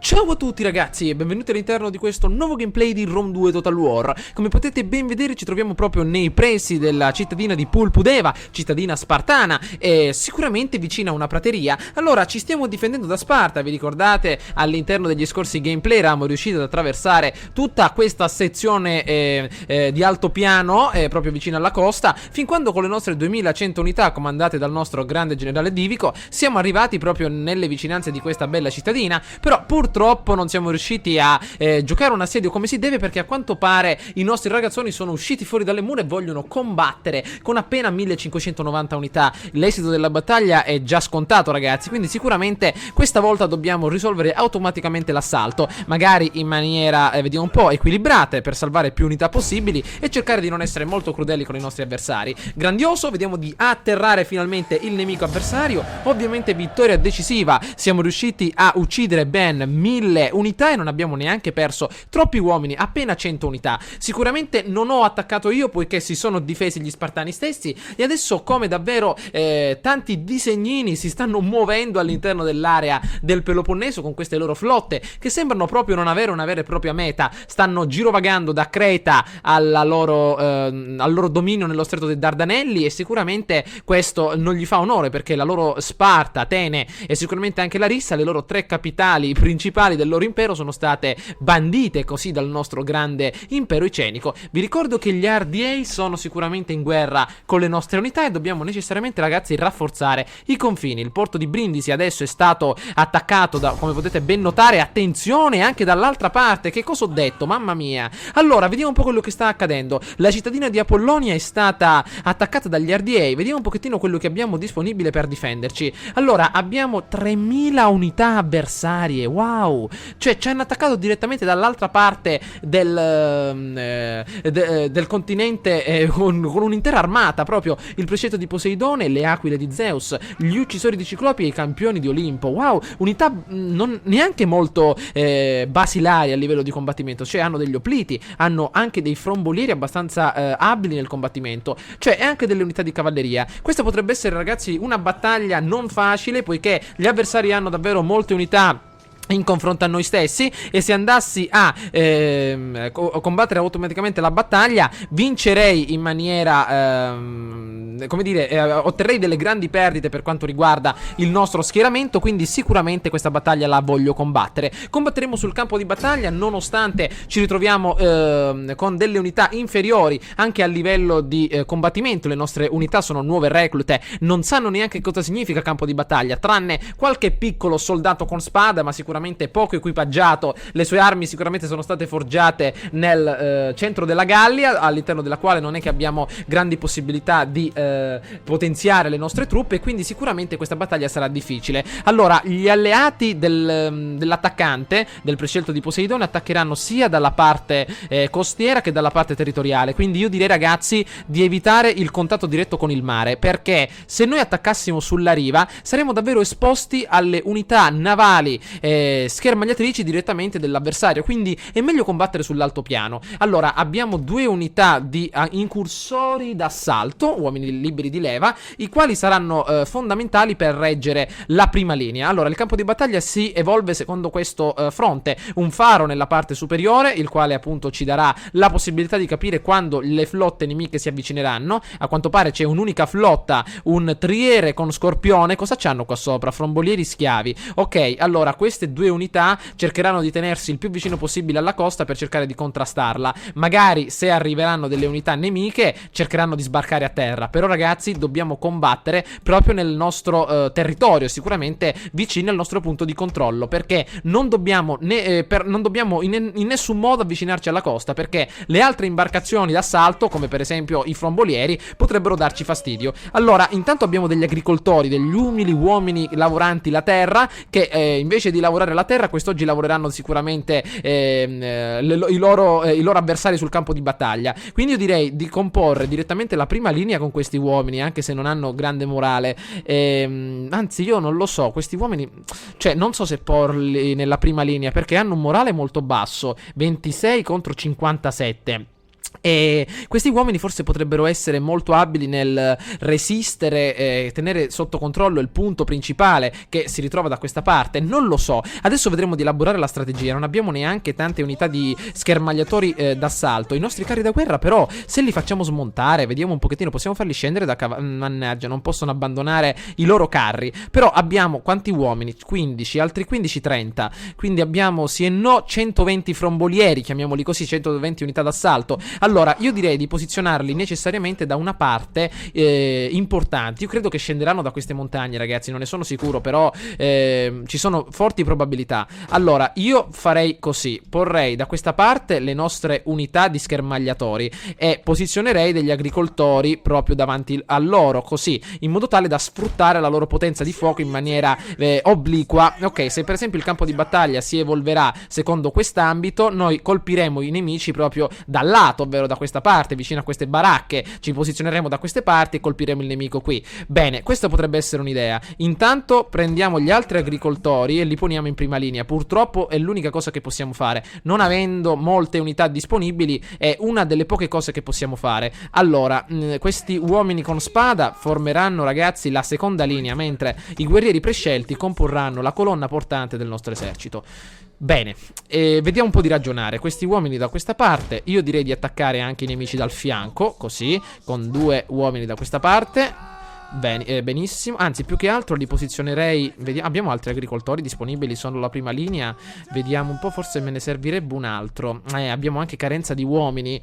Ciao a tutti ragazzi e benvenuti all'interno di questo nuovo gameplay di Rome 2 Total War. Come potete ben vedere ci troviamo proprio nei pressi della cittadina di Pulpudeva, cittadina spartana, e sicuramente vicina a una prateria. Allora ci stiamo difendendo da Sparta, vi ricordate all'interno degli scorsi gameplay eravamo riusciti ad attraversare tutta questa sezione di altopiano proprio vicino alla costa, fin quando con le nostre 2100 unità comandate dal nostro grande generale Divico siamo arrivati proprio nelle vicinanze di questa bella cittadina. Però purtroppo non siamo riusciti a giocare un assedio come si deve, perché a quanto pare i nostri ragazzoni sono usciti fuori dalle mura e vogliono combattere con appena 1590 unità. L'esito della battaglia è già scontato ragazzi, quindi sicuramente questa volta dobbiamo risolvere automaticamente l'assalto, magari in maniera, vediamo un po', equilibrata per salvare più unità possibili e cercare di non essere molto crudeli con i nostri avversari. Grandioso, vediamo di atterrare finalmente il nemico avversario. Ovviamente vittoria decisiva, siamo riusciti a uccidere ben 1000 unità e non abbiamo neanche perso troppi uomini, appena 100 unità. Sicuramente non ho attaccato io, poiché si sono difesi gli spartani stessi, e adesso come davvero tanti disegnini si stanno muovendo all'interno dell'area del Peloponneso con queste loro flotte che sembrano proprio non avere una vera e propria meta. Stanno girovagando da Creta al loro dominio nello stretto dei Dardanelli, e sicuramente questo non gli fa onore, perché la loro Sparta, Atene e sicuramente anche Larissa, le loro tre capitali principali del loro impero, sono state bandite così dal nostro grande impero icenico. Vi ricordo che gli RDA sono sicuramente in guerra con le nostre unità e dobbiamo necessariamente ragazzi rafforzare i confini. Il porto di Brindisi adesso è stato attaccato da, come potete ben notare, attenzione, anche dall'altra parte. Che cosa ho detto? Mamma mia. Allora vediamo un po' quello che sta accadendo. La cittadina di Apollonia è stata attaccata dagli RDA. Vediamo un pochettino quello che abbiamo disponibile per difenderci. Allora abbiamo 3000 unità avversarie. Wow, cioè ci hanno attaccato direttamente dall'altra parte del continente con un'intera armata, proprio il precetto di Poseidone, le aquile di Zeus, gli uccisori di Ciclopi e i campioni di Olimpo. Wow, unità non neanche molto basilari a livello di combattimento, cioè hanno degli opliti, hanno anche dei frombolieri abbastanza abili nel combattimento, cioè e anche delle unità di cavalleria. Questa potrebbe essere ragazzi una battaglia non facile, poiché gli avversari hanno davvero molte unità in confronto a noi stessi, e se andassi a combattere automaticamente la battaglia vincerei in maniera come dire, otterrei delle grandi perdite per quanto riguarda il nostro schieramento. Quindi sicuramente questa battaglia la voglio combattere. Combatteremo sul campo di battaglia, nonostante ci ritroviamo con delle unità inferiori anche a livello di combattimento. Le nostre unità sono nuove reclute, non sanno neanche cosa significa campo di battaglia, tranne qualche piccolo soldato con spada, ma sicuramente poco equipaggiato. Le sue armi sicuramente sono state forgiate nel centro della Gallia, all'interno della quale non è che abbiamo grandi possibilità di potenziare le nostre truppe, e quindi sicuramente questa battaglia sarà difficile. Allora gli alleati dell'attaccante, del prescelto di Poseidone, attaccheranno sia dalla parte costiera che dalla parte territoriale. Quindi io direi ragazzi di evitare il contatto diretto con il mare, perché se noi attaccassimo sulla riva saremo davvero esposti alle unità navali schermagliatrici direttamente dell'avversario, quindi è meglio combattere sull'altopiano. Allora abbiamo due unità di incursori d'assalto, uomini liberi di leva, i quali saranno fondamentali per reggere la prima linea. Allora il campo di battaglia si evolve secondo questo fronte: un faro nella parte superiore, il quale appunto ci darà la possibilità di capire quando le flotte nemiche si avvicineranno. A quanto pare c'è un'unica flotta, un triere con scorpione. Cosa c'hanno qua sopra? Frombolieri schiavi. Ok, allora queste due unità cercheranno di tenersi il più vicino possibile alla costa per cercare di contrastarla. Magari se arriveranno delle unità nemiche cercheranno di sbarcare a terra, però ragazzi dobbiamo combattere proprio nel nostro territorio, sicuramente vicino al nostro punto di controllo, perché non dobbiamo in nessun modo avvicinarci alla costa, perché le altre imbarcazioni d'assalto, come per esempio i frombolieri, potrebbero darci fastidio. Allora intanto abbiamo degli agricoltori, degli umili uomini lavoranti la terra, che invece di lavorare la terra quest'oggi lavoreranno sicuramente i loro avversari sul campo di battaglia. Quindi io direi di comporre direttamente la prima linea con questi uomini, anche se non hanno grande morale. Anzi io non lo so, questi uomini, cioè non so se porli nella prima linea, perché hanno un morale molto basso, 26 contro 57. E questi uomini forse potrebbero essere molto abili nel resistere e tenere sotto controllo il punto principale che si ritrova da questa parte. Non lo so. Adesso vedremo di elaborare la strategia. Non abbiamo neanche tante unità di schermagliatori d'assalto. I nostri carri da guerra però, se li facciamo smontare, vediamo un pochettino, possiamo farli scendere da mannaggia, non possono abbandonare i loro carri. Però abbiamo quanti uomini? 15, altri 15, 30. Quindi abbiamo sì e no 120 frombolieri, chiamiamoli così, 120 unità d'assalto. Allora, io direi di posizionarli necessariamente da una parte importante. Io credo che scenderanno da queste montagne, ragazzi, non ne sono sicuro, però ci sono forti probabilità. Allora, io farei così: porrei da questa parte le nostre unità di schermagliatori e posizionerei degli agricoltori proprio davanti a loro, così, in modo tale da sfruttare la loro potenza di fuoco in maniera obliqua. Ok, se per esempio il campo di battaglia si evolverà secondo quest'ambito, noi colpiremo i nemici proprio dal lato, ovvero da questa parte, vicino a queste baracche. Ci posizioneremo da queste parti e colpiremo il nemico qui. Bene, questa potrebbe essere un'idea. Intanto prendiamo gli altri agricoltori e li poniamo in prima linea. Purtroppo è l'unica cosa che possiamo fare, non avendo molte unità disponibili, è una delle poche cose che possiamo fare. Allora, questi uomini con spada formeranno, ragazzi, la seconda linea, mentre i guerrieri prescelti comporranno la colonna portante del nostro esercito. Bene, vediamo un po' di ragionare. Questi uomini da questa parte, io direi di attaccare anche i nemici dal fianco, così, con 2 uomini da questa parte. Benissimo, anzi più che altro li posizionerei. Abbiamo altri agricoltori disponibili, sono la prima linea. Vediamo un po', forse me ne servirebbe un altro. Abbiamo anche carenza di uomini,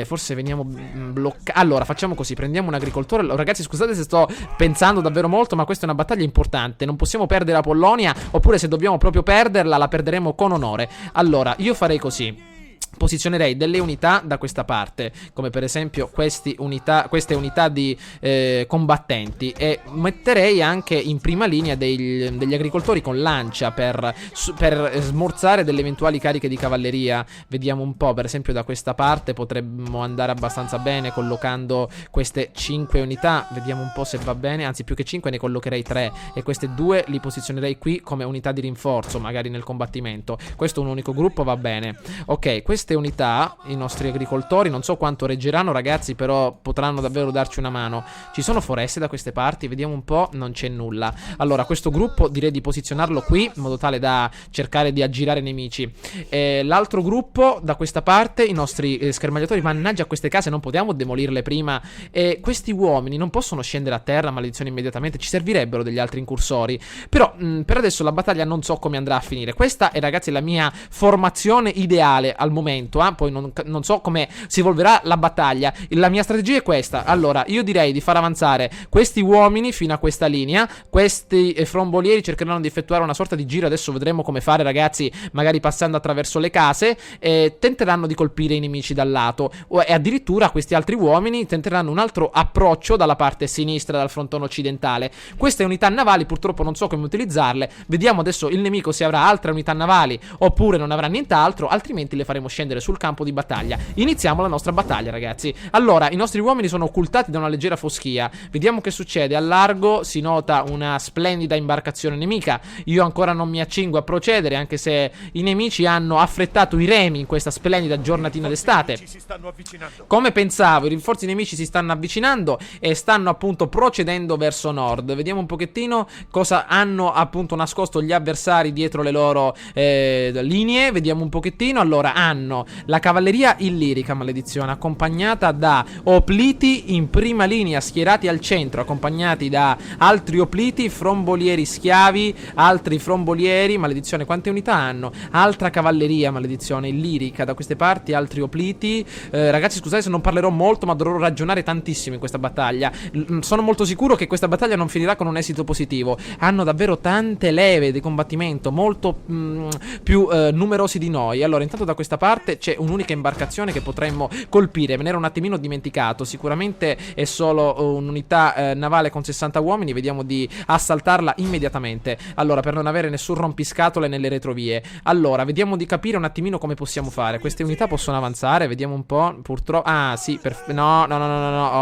forse veniamo bloccati. Allora facciamo così, prendiamo un agricoltore. Ragazzi, scusate se sto pensando davvero molto, ma questa è una battaglia importante. Non possiamo perdere la Polonia, oppure se dobbiamo proprio perderla la perderemo con onore. Allora io farei così: posizionerei delle unità da questa parte, come per esempio queste unità di combattenti, e metterei anche in prima linea degli agricoltori con lancia per smorzare delle eventuali cariche di cavalleria. Vediamo un po', per esempio da questa parte potremmo andare abbastanza bene collocando queste 5 unità. Vediamo un po' se va bene, anzi più che 5 ne collocherei 3 e queste 2 li posizionerei qui come unità di rinforzo, magari nel combattimento. Questo è un unico gruppo, va bene. Ok, queste unità, i nostri agricoltori, non so quanto reggeranno, ragazzi, però potranno davvero darci una mano. Ci sono foreste da queste parti? Vediamo un po', non c'è nulla. Allora, questo gruppo direi di posizionarlo qui, in modo tale da cercare di aggirare i nemici. L'altro gruppo da questa parte, i nostri schermagliatori. Mannaggia, queste case non potevamo demolirle prima. E questi uomini non possono scendere a terra, maledizione, immediatamente. Ci servirebbero degli altri incursori. Però per adesso la battaglia non so come andrà a finire. Questa è, ragazzi, la mia formazione ideale al momento. Poi non so come si evolverà la battaglia. La mia strategia è questa. Allora, io direi di far avanzare questi uomini fino a questa linea. Questi frombolieri cercheranno di effettuare una sorta di giro. Adesso vedremo come fare, ragazzi, magari passando attraverso le case. Tenteranno di colpire i nemici dal lato, e addirittura questi altri uomini tenteranno un altro approccio dalla parte sinistra, dal frontone occidentale. Queste unità navali purtroppo non so come utilizzarle. Vediamo adesso il nemico se avrà altre unità navali oppure non avrà nient'altro, altrimenti le faremo scendere sul campo di battaglia. Iniziamo la nostra battaglia, ragazzi. Allora, i nostri uomini sono occultati da una leggera foschia. Vediamo che succede. Al largo si nota una splendida imbarcazione nemica. Io ancora non mi accingo a procedere, anche se i nemici hanno affrettato i remi in questa splendida giornatina d'estate. Come pensavo, i rinforzi nemici si stanno avvicinando e stanno appunto procedendo verso nord. Vediamo un pochettino cosa hanno appunto nascosto gli avversari dietro le loro linee. Vediamo un pochettino. Allora, hanno la cavalleria illirica, maledizione, accompagnata da opliti in prima linea, schierati al centro, accompagnati da altri opliti, frombolieri schiavi, altri frombolieri, maledizione. Quante unità hanno? Altra cavalleria, maledizione, illirica da queste parti, altri opliti. Ragazzi, scusate se non parlerò molto, ma dovrò ragionare tantissimo in questa battaglia. Sono molto sicuro che questa battaglia non finirà con un esito positivo. Hanno davvero tante leve di combattimento, molto più numerosi di noi. Allora, intanto da questa parte c'è un'unica imbarcazione che potremmo colpire. Me ne ero un attimino dimenticato. Sicuramente è solo un'unità navale con 60 uomini. Vediamo di assaltarla immediatamente. Allora, per non avere nessun rompiscatole nelle retrovie. Allora, vediamo di capire un attimino come possiamo fare. Queste unità possono avanzare. Vediamo un po'. Purtroppo. Ah, sì. No.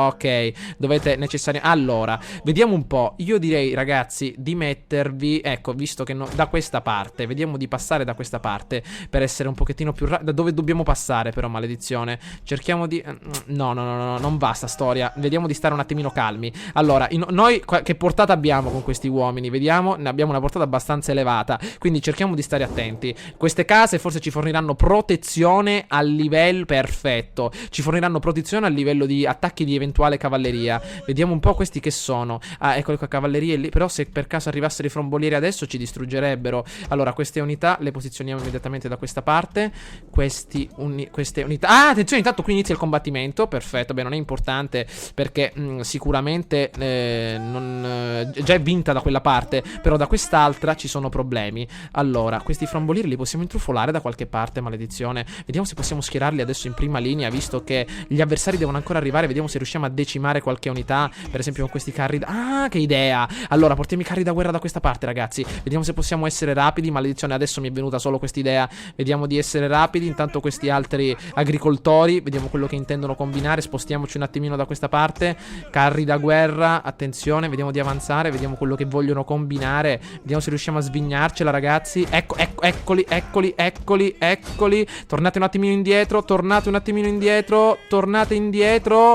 Ok. Dovete necessariamente. Allora, vediamo un po'. Io direi, ragazzi, di mettervi. Ecco, visto che da questa parte. Vediamo di passare da questa parte per essere un pochettino più da dove dove dobbiamo passare però, maledizione. Cerchiamo di... No, non basta storia. Vediamo di stare un attimino calmi. Allora, noi che portata abbiamo con questi uomini? Vediamo, ne abbiamo una portata abbastanza elevata, quindi cerchiamo di stare attenti. Queste case forse ci forniranno protezione a livello... Perfetto. Ci forniranno protezione a livello di attacchi di eventuale cavalleria. Vediamo un po' questi che sono. Ah, ecco qua, cavalleria lì. Però se per caso arrivassero i frombolieri adesso ci distruggerebbero. Allora, queste unità le posizioniamo immediatamente da questa parte. Queste unità... Ah, attenzione, intanto qui inizia il combattimento. Perfetto, beh, non è importante perché sicuramente già è vinta da quella parte. Però da quest'altra ci sono problemi. Allora, questi frombolieri li possiamo intrufolare da qualche parte, maledizione. Vediamo se possiamo schierarli adesso in prima linea, visto che gli avversari devono ancora arrivare. Vediamo se riusciamo a decimare qualche unità, per esempio con questi carri Ah, che idea! Allora, portiamo i carri da guerra da questa parte, ragazzi. Vediamo se possiamo essere rapidi. Maledizione, adesso mi è venuta solo quest'idea. Vediamo di essere rapidi. Intanto questi altri agricoltori, vediamo quello che intendono combinare. Spostiamoci un attimino da questa parte. Carri da guerra, attenzione, vediamo di avanzare. Vediamo quello che vogliono combinare. Vediamo se riusciamo a svignarcela, ragazzi. Eccoli. Tornate un attimino indietro. Tornate indietro.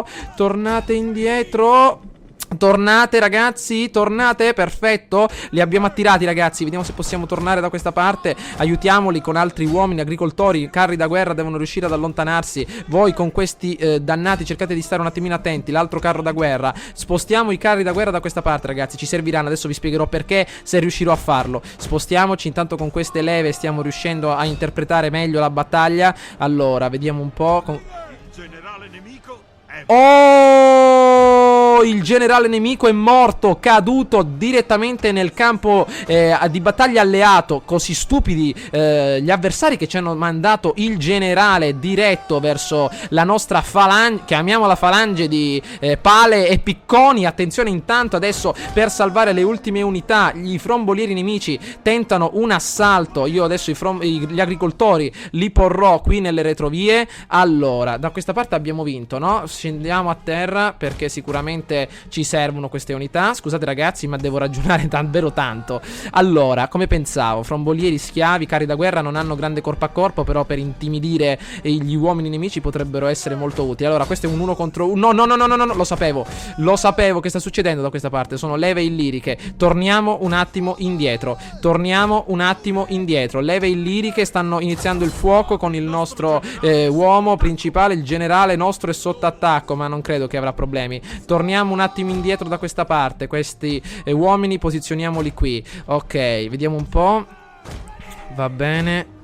Tornate, ragazzi, tornate, perfetto. Li abbiamo attirati, ragazzi. Vediamo se possiamo tornare da questa parte. Aiutiamoli con altri uomini, agricoltori. Carri da guerra devono riuscire ad allontanarsi. Voi con questi dannati cercate di stare un attimino attenti. L'altro carro da guerra. Spostiamo i carri da guerra da questa parte, ragazzi. Ci serviranno, adesso vi spiegherò perché, se riuscirò a farlo. Spostiamoci, intanto con queste leve stiamo riuscendo a interpretare meglio la battaglia. Allora, vediamo un po'. Il generale nemico è... Oh, il generale nemico è morto, caduto direttamente nel campo di battaglia alleato. Così stupidi gli avversari che ci hanno mandato il generale diretto verso la nostra falange, chiamiamola falange di pale e picconi. Attenzione, intanto adesso per salvare le ultime unità gli frombolieri nemici tentano un assalto. Io adesso gli agricoltori li porrò qui nelle retrovie. Allora, da questa parte abbiamo vinto, no? Scendiamo a terra perché sicuramente ci servono queste unità. Scusate, ragazzi, ma devo ragionare davvero tanto. Allora, come pensavo, frombolieri, schiavi, carri da guerra non hanno grande corpo a corpo, però per intimidire gli uomini nemici potrebbero essere molto utili. Allora, questo è un 1 contro 1. No, lo sapevo che sta succedendo da questa parte. Sono leve illiriche. Torniamo un attimo indietro. Leve illiriche stanno iniziando il fuoco con il nostro uomo principale. Il generale nostro è sotto attacco, ma non credo che avrà problemi. Torniamo un attimo indietro da questa parte. Questi uomini posizioniamoli qui. Ok, vediamo un po'. Va bene.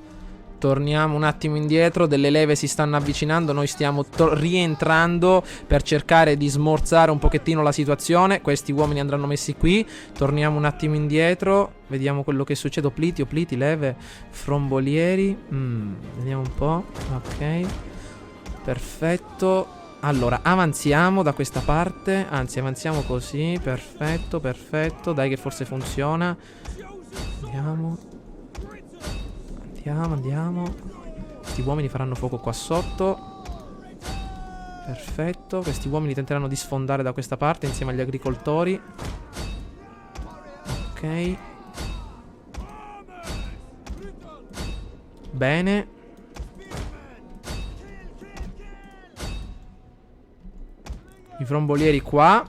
Torniamo un attimo indietro. Delle leve si stanno avvicinando. Noi stiamo rientrando per cercare di smorzare un pochettino la situazione. Questi uomini andranno messi qui. Torniamo un attimo indietro. Vediamo quello che succede. Opliti, leve, frombolieri. Vediamo un po'. Ok, perfetto. Allora, avanziamo da questa parte. Anzi, avanziamo così. Perfetto. Dai che forse funziona. Andiamo. Questi uomini faranno fuoco qua sotto. Perfetto. Questi uomini tenteranno di sfondare da questa parte insieme agli agricoltori. Ok. Bene. I frombolieri qua.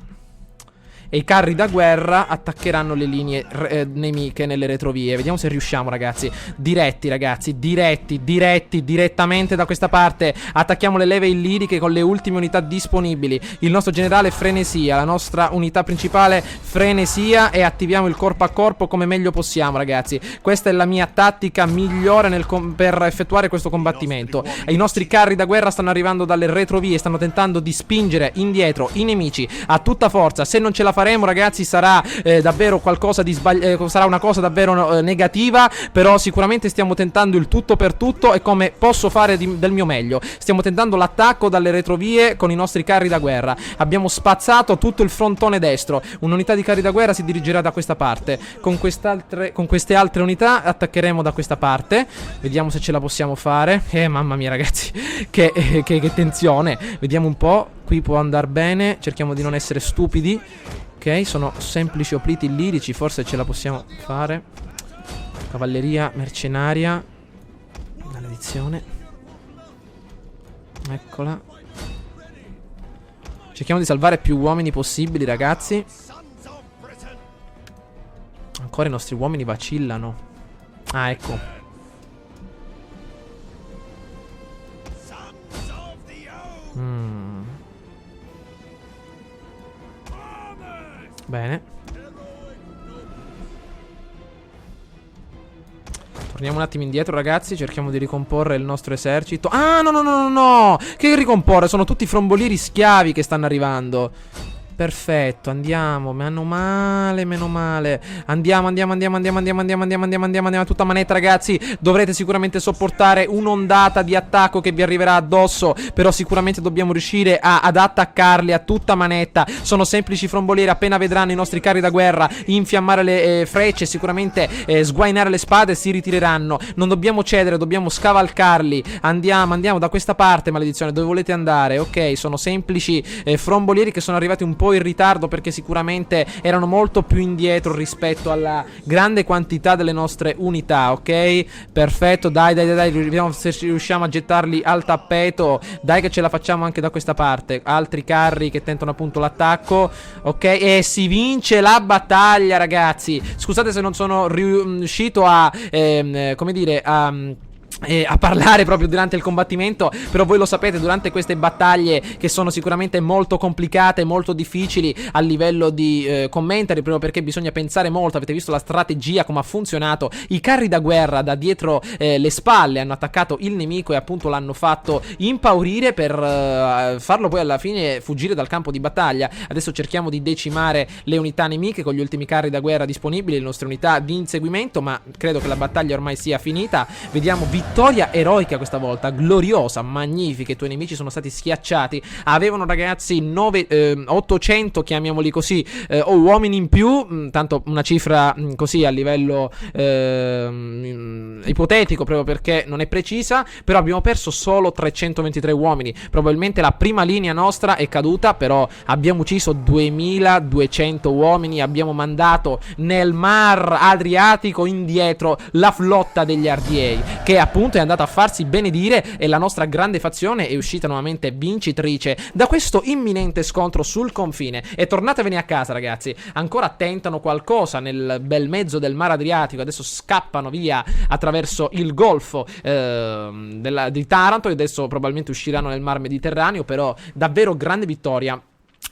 E i carri da guerra attaccheranno le linee nemiche nelle retrovie. Vediamo se riusciamo, ragazzi. Direttamente da questa parte. Attacchiamo le leve illiriche con le ultime unità disponibili. Il nostro generale frenesia, la nostra unità principale frenesia, e attiviamo il corpo a corpo come meglio possiamo, ragazzi. Questa è la mia tattica migliore per effettuare questo combattimento. I nostri carri da guerra stanno arrivando dalle retrovie, stanno tentando di spingere indietro i nemici a tutta forza. Se non ce la faremo, ragazzi, sarà davvero qualcosa di sarà una cosa davvero negativa. Però sicuramente stiamo tentando il tutto per tutto, e come posso fare del mio meglio. Stiamo tentando l'attacco dalle retrovie con i nostri carri da guerra. Abbiamo spazzato tutto il frontone destro. Un'unità di carri da guerra si dirigerà da questa parte. Con queste altre unità attaccheremo da questa parte. Vediamo se ce la possiamo fare. Mamma mia, ragazzi, che tensione. Vediamo un po'. Qui può andare bene. Cerchiamo di non essere stupidi. Ok, sono semplici opliti illirici. Forse ce la possiamo fare. Cavalleria mercenaria. Maledizione. Eccola. Cerchiamo di salvare più uomini possibili, ragazzi. Ancora i nostri uomini vacillano. Ah, ecco. Bene. Torniamo un attimo indietro, ragazzi. Cerchiamo di ricomporre il nostro esercito. Ah, no, no, no, no, no. Che ricomporre? Sono tutti frombolieri schiavi che stanno arrivando. Perfetto, andiamo. Meno male, meno male. Andiamo a tutta manetta, ragazzi. Dovrete sicuramente sopportare un'ondata di attacco che vi arriverà addosso. Però sicuramente dobbiamo riuscire ad attaccarli a tutta manetta. Sono semplici frombolieri. Appena vedranno i nostri carri da guerra infiammare le frecce, sicuramente sguainare le spade, si ritireranno. Non dobbiamo cedere, dobbiamo scavalcarli. Andiamo da questa parte, maledizione. Dove volete andare? Ok, sono semplici frombolieri che sono arrivati un po' in ritardo, perché sicuramente erano molto più indietro rispetto alla grande quantità delle nostre unità. Ok, perfetto, dai, vediamo se riusciamo a gettarli al tappeto. Dai che ce la facciamo anche da questa parte. Altri carri che tentano appunto l'attacco. Ok, e si vince la battaglia, ragazzi. Scusate se non sono riuscito a come dire, a parlare proprio durante il combattimento, però voi lo sapete, durante queste battaglie che sono sicuramente molto complicate, molto difficili a livello di commentary, proprio perché bisogna pensare molto. Avete visto la strategia, come ha funzionato. I carri da guerra da dietro le spalle hanno attaccato il nemico e appunto l'hanno fatto impaurire per farlo poi alla fine fuggire dal campo di battaglia. Adesso cerchiamo di decimare le unità nemiche con gli ultimi carri da guerra disponibili, le nostre unità di inseguimento, ma credo che la battaglia ormai sia finita. Vediamo vittoria eroica questa volta, gloriosa, magnifica. I tuoi nemici sono stati schiacciati. Avevano, ragazzi, 800, chiamiamoli così, uomini in più. Tanto una cifra così a livello ipotetico, proprio perché non è precisa. Però abbiamo perso solo 323 uomini. Probabilmente la prima linea nostra è caduta, però abbiamo ucciso 2200 uomini. Abbiamo mandato nel mar Adriatico indietro la flotta degli Ardiei, che appunto è andata a farsi benedire, e la nostra grande fazione è uscita nuovamente vincitrice da questo imminente scontro sul confine. E tornatevene a casa, ragazzi. Ancora tentano qualcosa nel bel mezzo del mar Adriatico. Adesso scappano via attraverso il golfo di Taranto, e adesso probabilmente usciranno nel mar Mediterraneo. Però davvero grande vittoria.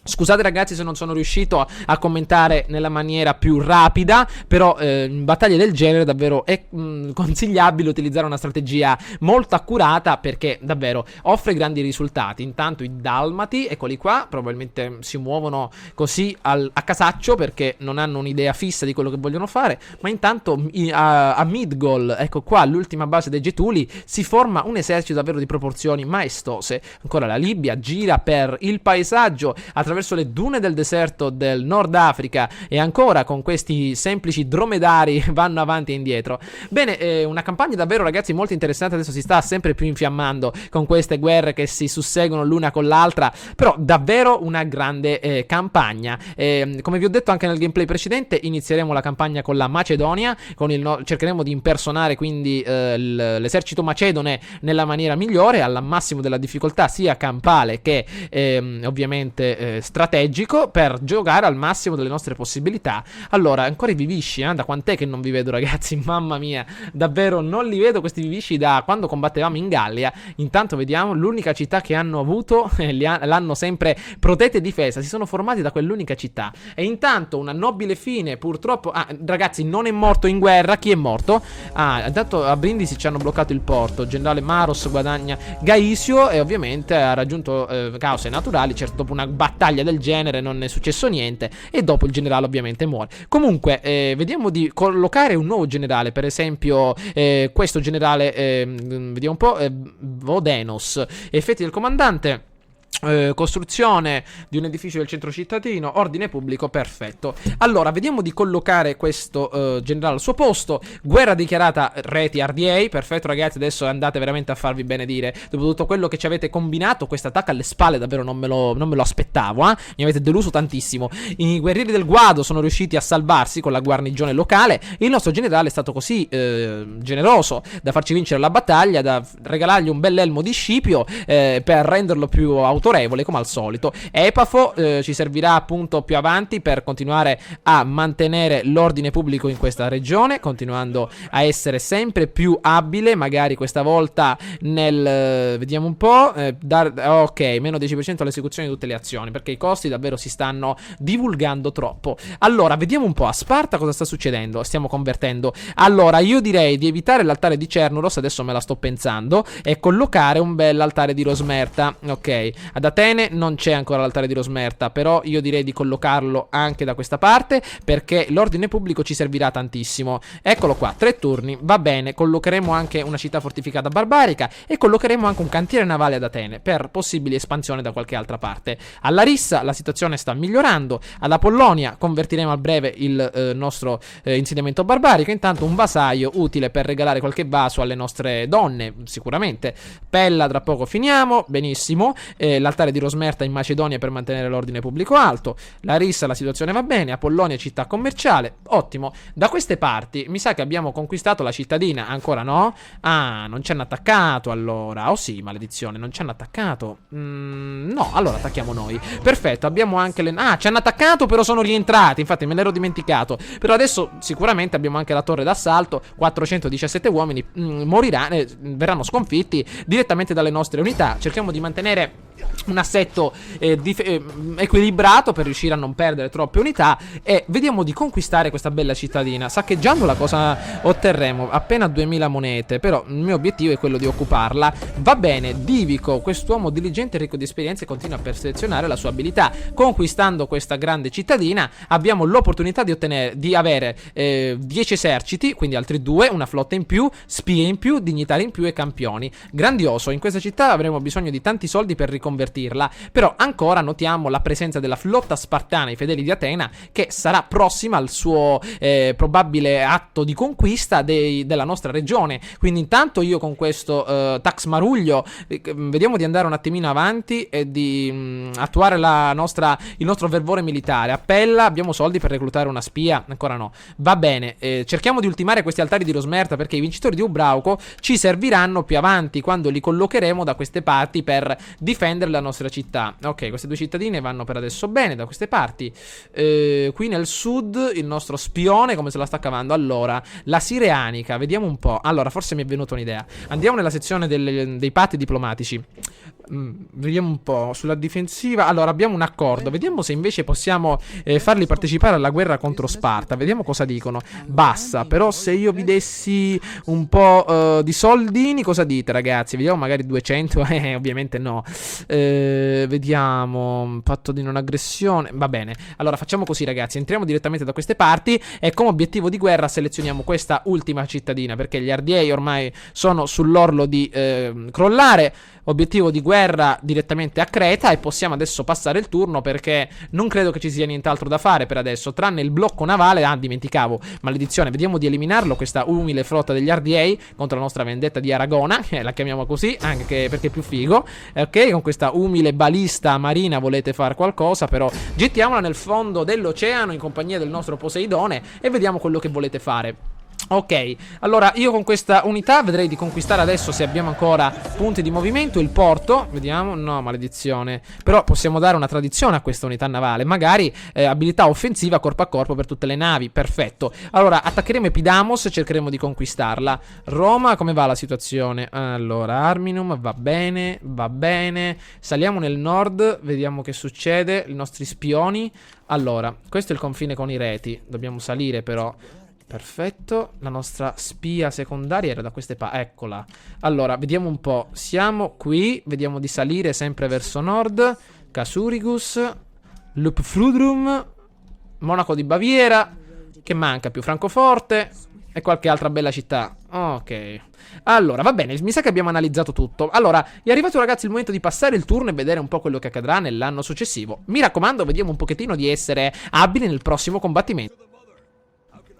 Scusate, ragazzi, se non sono riuscito a commentare nella maniera più rapida, però in battaglie del genere davvero è consigliabile utilizzare una strategia molto accurata, perché davvero offre grandi risultati. Intanto i dalmati, eccoli qua, probabilmente si muovono così a casaccio, perché non hanno un'idea fissa di quello che vogliono fare. Ma intanto a Midgol, ecco qua, l'ultima base dei Getuli, si forma un esercito davvero di proporzioni maestose. Ancora la Libia gira per il paesaggio attraverso le dune del deserto del Nord Africa, e ancora con questi semplici dromedari vanno avanti e indietro. Bene, una campagna davvero, ragazzi, molto interessante. Adesso si sta sempre più infiammando con queste guerre che si susseguono l'una con l'altra, però davvero una grande campagna. Come vi ho detto anche nel gameplay precedente, inizieremo la campagna con la Macedonia, cercheremo di impersonare quindi l'esercito macedone nella maniera migliore, al massimo della difficoltà sia campale che ovviamente strategico, per giocare al massimo delle nostre possibilità. Allora, ancora i vivisci, da quant'è che non vi vedo, ragazzi? Mamma mia, davvero non li vedo questi vivisci da quando combattevamo in Gallia. Intanto vediamo, l'unica città che hanno avuto l'hanno sempre protetta e difesa, si sono formati da quell'unica città. E intanto una nobile fine, purtroppo, ragazzi, non è morto in guerra. Chi è morto? Intanto a Brindisi ci hanno bloccato il porto. Generale Maros guadagna Gaisio, e ovviamente ha raggiunto cause naturali. Certo, dopo una battaglia del genere non è successo niente, e dopo il generale ovviamente muore. Comunque vediamo di collocare un nuovo generale, per esempio questo generale, vediamo un po', Vodenos. Effetti del comandante. Costruzione di un edificio del centro cittadino, ordine pubblico, perfetto. Allora, vediamo di collocare questo generale al suo posto. Guerra dichiarata reti RDA, perfetto ragazzi, adesso andate veramente a farvi benedire. Dopo tutto quello che ci avete combinato, questa attacca alle spalle davvero non me lo aspettavo, mi avete deluso tantissimo. I guerrieri del Guado sono riusciti a salvarsi con la guarnigione locale. Il nostro generale è stato così generoso da farci vincere la battaglia, da regalargli un bell'elmo di Scipio per renderlo più autorevole come al solito. Epafo ci servirà appunto più avanti per continuare a mantenere l'ordine pubblico in questa regione, continuando a essere sempre più abile, magari questa volta nel vediamo un po', ok, meno 10% all'esecuzione di tutte le azioni, perché i costi davvero si stanno divulgando troppo. Allora, vediamo un po' a Sparta cosa sta succedendo. Stiamo convertendo. Allora, io direi di evitare l'altare di Cernuros, adesso me la sto pensando, e collocare un bel altare di Rosmerta. Ok, ad Atene non c'è ancora l'altare di Rosmerta, però io direi di collocarlo anche da questa parte, perché l'ordine pubblico ci servirà tantissimo. Eccolo qua, 3 turni, va bene. Collocheremo anche una città fortificata barbarica e collocheremo anche un cantiere navale ad Atene per possibili espansioni da qualche altra parte. A Larissa la situazione sta migliorando. Alla Pollonia convertiremo a breve il nostro insediamento barbarico. Intanto un vasaio utile per regalare qualche vaso alle nostre donne, sicuramente. Pella, tra poco finiamo, benissimo. L'altare di Rosmerta in Macedonia per mantenere l'ordine pubblico alto. Larissa la situazione va bene. Apollonia città commerciale, ottimo. Da queste parti mi sa che abbiamo conquistato la cittadina, ancora no? Ah, non ci hanno attaccato allora. Oh sì, maledizione, non ci hanno attaccato. No, allora attacchiamo noi. Perfetto, abbiamo anche le... Ah, ci hanno attaccato però sono rientrati, infatti me l'ero dimenticato. Però adesso sicuramente abbiamo anche la torre d'assalto. 417 uomini verranno sconfitti direttamente dalle nostre unità. Cerchiamo di mantenere un assetto equilibrato per riuscire a non perdere troppe unità e vediamo di conquistare questa bella cittadina. Saccheggiandola cosa otterremo? Appena 2000 monete, però il mio obiettivo è quello di occuparla. Va bene, Divico, quest'uomo diligente e ricco di esperienze, continua a perfezionare la sua abilità. Conquistando questa grande cittadina abbiamo l'opportunità di avere 10 eserciti, quindi altri 2, una flotta in più, spie in più, dignitari in più e campioni. Grandioso, in questa città avremo bisogno di tanti soldi per riconvertirla, però ancora notiamo la presenza della flotta spartana, i fedeli di Atena, che sarà prossima al suo probabile atto di conquista della nostra regione. Quindi intanto io con questo Tax Maruglio vediamo di andare un attimino avanti e di attuare il nostro fervore militare. Appella, abbiamo soldi per reclutare una spia? Ancora no. Va bene, cerchiamo di ultimare questi altari di Rosmerta, perché i vincitori di Ubrauco ci serviranno più avanti quando li collocheremo da queste parti per difendere la nostra città. Ok, queste 2 cittadine vanno per adesso bene da queste parti. Qui nel sud il nostro spione come se la sta cavando. Allora, la Sireanica, vediamo un po'. Allora, forse mi è venuta un'idea. Andiamo nella sezione dei patti diplomatici. Vediamo un po' sulla difensiva. Allora, abbiamo un accordo. Vediamo se invece possiamo farli partecipare alla guerra contro Sparta. Vediamo cosa dicono. Bassa, però se io vi dessi un po' di soldini, cosa dite ragazzi? Vediamo magari 200. Ovviamente no. Vediamo, patto di non aggressione. Va bene, allora facciamo così ragazzi, entriamo direttamente da queste parti e come obiettivo di guerra selezioniamo questa ultima cittadina, perché gli RDA ormai sono sull'orlo di crollare. Obiettivo di guerra direttamente a Creta e possiamo adesso passare il turno, perché non credo che ci sia nient'altro da fare per adesso, tranne il blocco navale. Ah, dimenticavo, maledizione, vediamo di eliminarlo, questa umile flotta degli RDA contro la nostra vendetta di Aragona, la chiamiamo così anche perché è più figo. Ok, con questa umile balista marina volete fare qualcosa, però gettiamola nel fondo dell'oceano in compagnia del nostro Poseidone e vediamo quello che volete fare. Ok, allora io con questa unità vedrei di conquistare adesso, se abbiamo ancora punti di movimento, il porto. Vediamo, no, maledizione. Però possiamo dare una tradizione a questa unità navale, magari abilità offensiva corpo a corpo per tutte le navi. Perfetto. Allora attaccheremo Epidamos e cercheremo di conquistarla. Roma, come va la situazione? Allora, Arminum, va bene, va bene. Saliamo nel nord, vediamo che succede. I nostri spioni. Allora, questo è il confine con i Reti. Dobbiamo salire però. Perfetto, la nostra spia secondaria era da queste parti, eccola. Allora, vediamo un po', siamo qui, vediamo di salire sempre verso nord. Casurigus, Lupfrudrum, Monaco di Baviera, che manca più Francoforte. E qualche altra bella città. Ok. Allora, va bene, mi sa che abbiamo analizzato tutto. Allora, è arrivato ragazzi il momento di passare il turno e vedere un po' quello che accadrà nell'anno successivo. Mi raccomando, vediamo un pochettino di essere abili nel prossimo combattimento.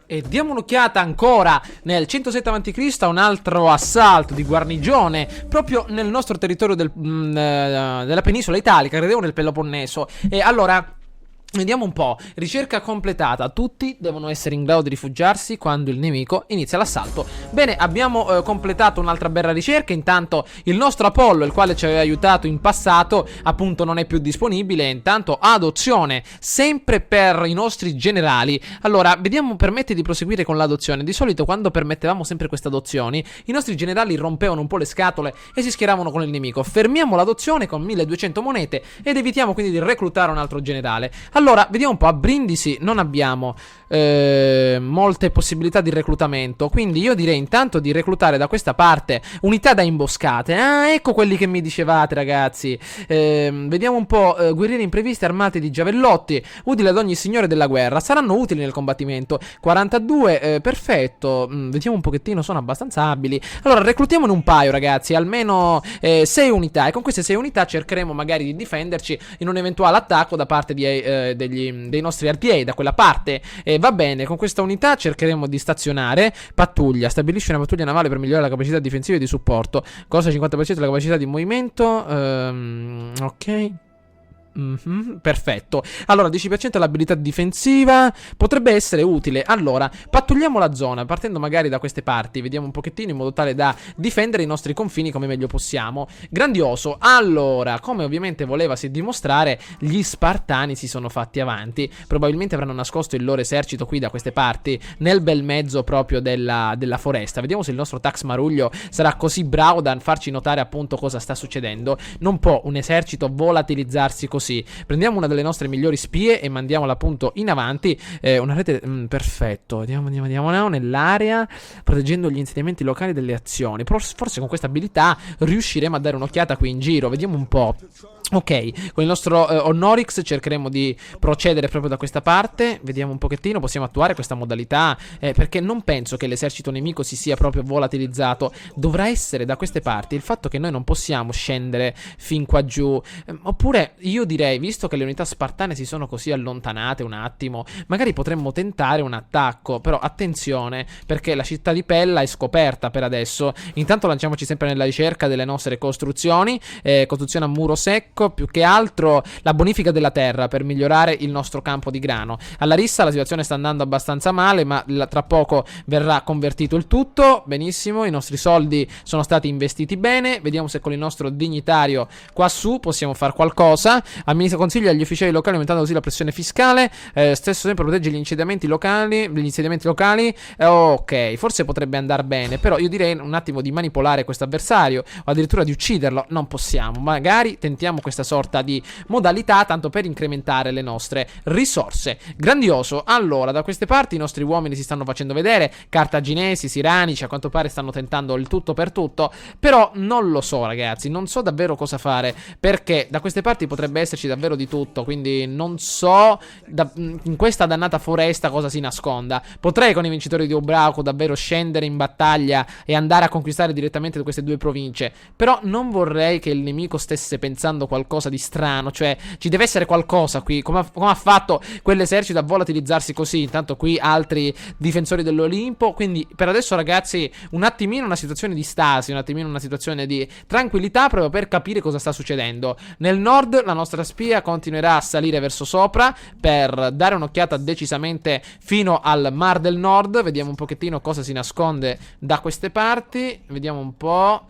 E diamo un'occhiata ancora nel 107 a.C. a un altro assalto di guarnigione proprio nel nostro territorio della penisola italica, credevo nel Peloponneso. E allora vediamo un po', ricerca completata, tutti devono essere in grado di rifugiarsi quando il nemico inizia l'assalto. Bene, abbiamo completato un'altra bella ricerca, intanto il nostro Apollo, il quale ci aveva aiutato in passato, appunto non è più disponibile, intanto adozione, sempre per i nostri generali. Allora, vediamo, permette di proseguire con l'adozione. Di solito quando permettevamo sempre queste adozioni, i nostri generali rompevano un po' le scatole e si schieravano con il nemico. Fermiamo l'adozione con 1200 monete ed evitiamo quindi di reclutare un altro generale. Allora, vediamo un po', a Brindisi non abbiamo molte possibilità di reclutamento, quindi io direi intanto di reclutare da questa parte unità da imboscate. Ah, ecco quelli che mi dicevate ragazzi. Vediamo un po', guerrieri imprevisti armati di giavellotti, utili ad ogni signore della guerra, saranno utili nel combattimento. 42, perfetto. Vediamo un pochettino, sono abbastanza abili. Allora, reclutiamone un paio ragazzi, almeno 6 unità, e con queste 6 unità cercheremo magari di difenderci in un eventuale attacco da parte dei nostri RPA da quella parte. Va bene, con questa unità cercheremo di stazionare. Pattuglia, stabilisce una pattuglia navale per migliorare la capacità difensiva e di supporto. Cosa 50% della capacità di movimento. Ok. Perfetto. Allora 10% l'abilità difensiva potrebbe essere utile. Allora pattugliamo la zona partendo magari da queste parti, vediamo un pochettino in modo tale da difendere i nostri confini come meglio possiamo. Grandioso. Allora, come ovviamente volevasi dimostrare, gli Spartani si sono fatti avanti. Probabilmente avranno nascosto il loro esercito qui da queste parti, nel bel mezzo proprio della foresta. Vediamo se il nostro Tax Maruglio sarà così bravo da farci notare appunto cosa sta succedendo. Non può un esercito volatilizzarsi così. Prendiamo una delle nostre migliori spie e mandiamola appunto in avanti. Una rete perfetto. Andiamo nell'area, proteggendo gli insediamenti locali delle azioni. Forse con questa abilità riusciremo a dare un'occhiata qui in giro. Vediamo un po'. Ok, con il nostro Honorix cercheremo di procedere proprio da questa parte. Vediamo un pochettino, possiamo attuare questa modalità, perché non penso che l'esercito nemico si sia proprio volatilizzato. Dovrà essere da queste parti il fatto che noi non possiamo scendere fin qua giù. Oppure io direi, visto che le unità spartane si sono così allontanate un attimo, magari potremmo tentare un attacco. Però attenzione, perché la città di Pella è scoperta per adesso. Intanto lanciamoci sempre nella ricerca delle nostre costruzioni. Costruzione a muro secco, più che altro la bonifica della terra per migliorare il nostro campo di grano. Alla rissa la situazione sta andando abbastanza male, ma tra poco verrà convertito il tutto. Benissimo, i nostri soldi sono stati investiti bene. Vediamo se con il nostro dignitario qua su possiamo fare qualcosa. Amministra consigli agli ufficiali locali, aumentando così la pressione fiscale. Stesso tempo protegge gli insediamenti locali. Ok, forse potrebbe andare bene, però io direi un attimo di manipolare questo avversario o addirittura di ucciderlo. Non possiamo, magari tentiamo questa sorta di modalità tanto per incrementare le nostre risorse. Grandioso. Allora, da queste parti i nostri uomini si stanno facendo vedere, cartaginesi, siranici, a quanto pare stanno tentando il tutto per tutto, però non lo so ragazzi, non so davvero cosa fare, perché da queste parti potrebbe esserci davvero di tutto, quindi non so in questa dannata foresta cosa si nasconda. Potrei con i vincitori di Obrauco davvero scendere in battaglia e andare a conquistare direttamente queste due province, però non vorrei che il nemico stesse pensando qualcosa di strano, cioè ci deve essere qualcosa qui, come ha fatto quell'esercito a volatilizzarsi così. Intanto qui altri difensori dell'Olimpo, quindi per adesso ragazzi un attimino una situazione di stasi, un attimino una situazione di tranquillità proprio per capire cosa sta succedendo. Nel nord la nostra spia continuerà a salire verso sopra per dare un'occhiata decisamente fino al Mar del Nord. Vediamo un pochettino cosa si nasconde da queste parti, vediamo un po'.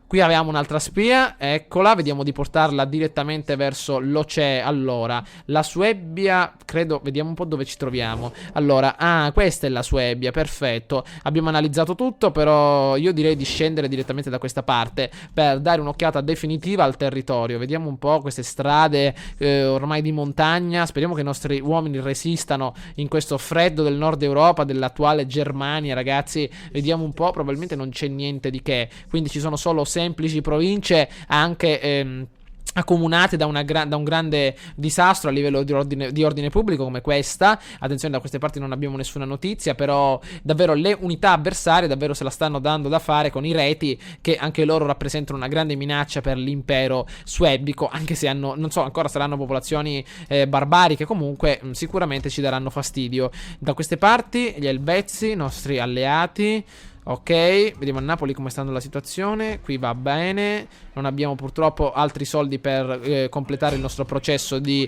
Qui avevamo un'altra spia, eccola, vediamo di portarla direttamente verso l'oceano. Allora, la Suebbia, credo, vediamo un po' dove ci troviamo. Allora, questa è la Suebbia, perfetto. Abbiamo analizzato tutto, però io direi di scendere direttamente da questa parte per dare un'occhiata definitiva al territorio. Vediamo un po' queste strade ormai di montagna. Speriamo che i nostri uomini resistano in questo freddo del nord Europa, dell'attuale Germania, ragazzi. Vediamo un po', probabilmente non c'è niente di che, quindi ci sono solo semplici province, anche accomunate da un grande disastro a livello di ordine pubblico come questa. Attenzione, da queste parti non abbiamo nessuna notizia, però davvero le unità avversarie davvero se la stanno dando da fare con i reti, che anche loro rappresentano una grande minaccia per l'impero suebico, anche se hanno, non so, ancora saranno popolazioni barbariche, comunque sicuramente ci daranno fastidio. Da queste parti gli Elvezzi, nostri alleati. Ok, vediamo a Napoli come sta andando la situazione. Qui va bene. Non abbiamo purtroppo altri soldi per completare il nostro processo di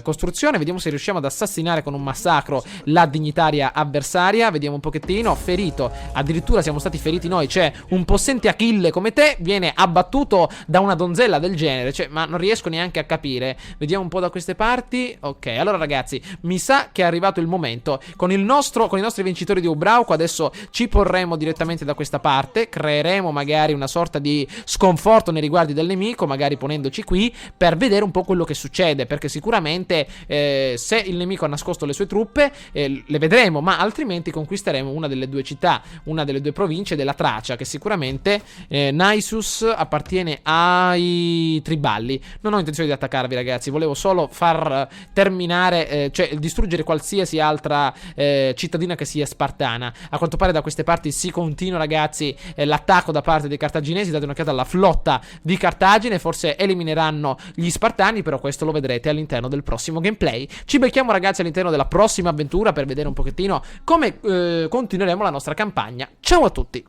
costruzione. Vediamo se riusciamo ad assassinare con un massacro la dignitaria avversaria. Vediamo un pochettino. Ferito. Addirittura siamo stati feriti noi. Cioè un possente Achille come te viene abbattuto da una donzella del genere. Cioè, ma non riesco neanche a capire. Vediamo un po' da queste parti. Ok, allora ragazzi, mi sa che è arrivato il momento. Con i nostri vincitori di Ubrauco adesso ci porremo direttamente da questa parte, creeremo magari una sorta di sconforto nei riguardi del nemico, magari ponendoci qui per vedere un po' quello che succede, perché sicuramente se il nemico ha nascosto le sue truppe le vedremo, ma altrimenti conquisteremo una delle due città, una delle due province della Tracia, che sicuramente Naissus appartiene ai Triballi. Non ho intenzione di attaccarvi ragazzi, volevo solo far terminare, cioè distruggere qualsiasi altra cittadina che sia spartana. A quanto pare da queste parti si continua ragazzi l'attacco da parte dei cartaginesi. Date un'occhiata alla flotta di Cartagine, forse elimineranno gli spartani, però questo lo vedrete all'interno del prossimo gameplay. Ci becchiamo ragazzi all'interno della prossima avventura per vedere un pochettino come continueremo la nostra campagna. Ciao a tutti.